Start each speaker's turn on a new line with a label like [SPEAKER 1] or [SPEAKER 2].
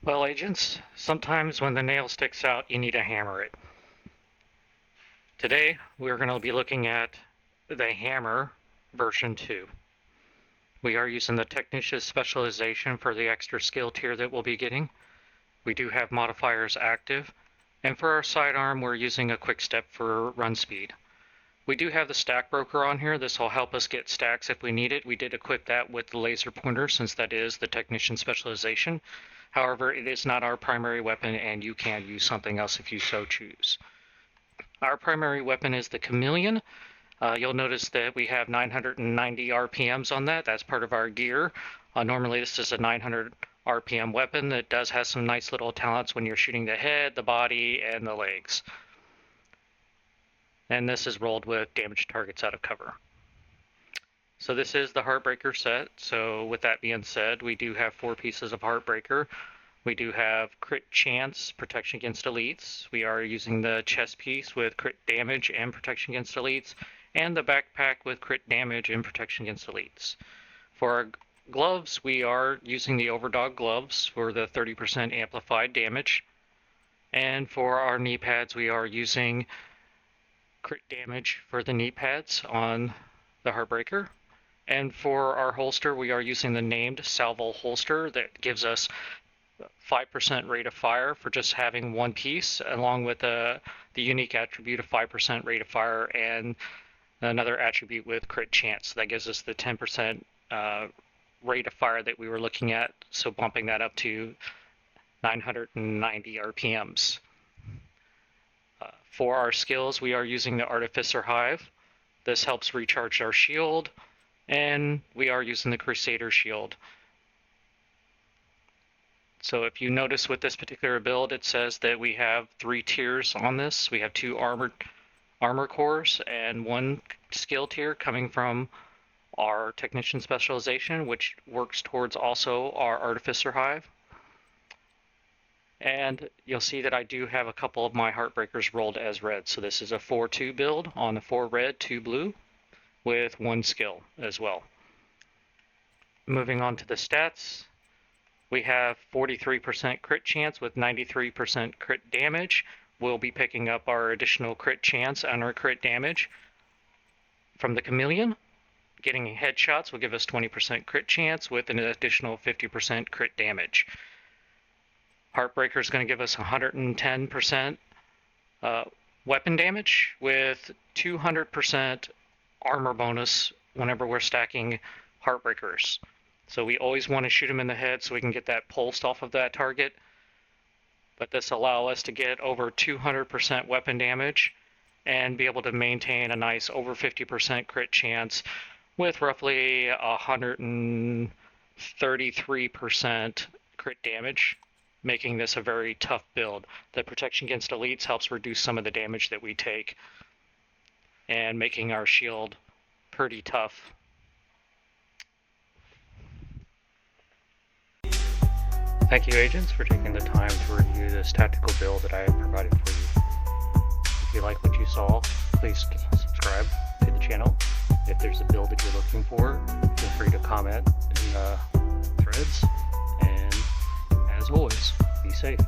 [SPEAKER 1] Well, agents, sometimes when the nail sticks out, you need to hammer it. Today, we're going to be looking at the hammer version 2. We are using the Technician's specialization for the extra skill tier that we'll be getting. We do have modifiers active, and for our sidearm, we're using a quick step for run speed. We do have the stack broker on here. This will help us get stacks if we need it. We did equip that with the laser pointer since that is the Technician specialization. However, it is not our primary weapon, and you can use something else if you so choose. Our primary weapon is the Chameleon. You'll notice that we have 990 RPMs on that. That's part of our gear. Normally this is a 900 RPM weapon that does have some nice little talents when you're shooting the head, the body, and the legs. And this is rolled with damaged targets out of cover. So this is the Heartbreaker set. So with that being said, we do have 4 pieces of Heartbreaker. We do have crit chance, protection against elites. We are using the chest piece with crit damage and protection against elites, and the backpack with crit damage and protection against elites. For our gloves, we are using the Overdog gloves for the 30% amplified damage. And for our knee pads, we are using crit damage for the knee pads on the Heartbreaker. And for our holster, we are using the named Salvo holster that gives us 5% rate of fire for just having one piece, along with the unique attribute of 5% rate of fire and another attribute with crit chance. That gives us the 10% rate of fire that we were looking at, so bumping that up to 990 RPMs. For our skills, we are using the Artificer Hive. This helps recharge our shield, and we are using the Crusader Shield. So if you notice with this particular build, it says that we have 3 tiers on this. We have 2 armor cores and 1 skill tier coming from our Technician specialization, which works towards also our Artificer Hive. And you'll see that I do have a couple of my Heartbreakers rolled as red. So this is a 4-2 build on the 4 red, 2 blue with 1 skill as well. Moving on to the stats, we have 43% crit chance with 93% crit damage. We'll be picking up our additional crit chance and our crit damage from the Chameleon. Getting headshots will give us 20% crit chance with an additional 50% crit damage. Heartbreaker is going to give us 110% weapon damage with 200% armor bonus whenever we're stacking Heartbreakers. So we always want to shoot them in the head so we can get that pulsed off of that target. But this allows us to get over 200% weapon damage and be able to maintain a nice over 50% crit chance with roughly 133% crit damage, making this a very tough build. The protection against elites helps reduce some of the damage that we take and making our shield pretty tough. Thank you, agents, for taking the time to review this tactical build that I have provided for you. If you like what you saw, please subscribe to the channel. If there's a build that you're looking for, feel free to comment in the threads. And as always, be safe.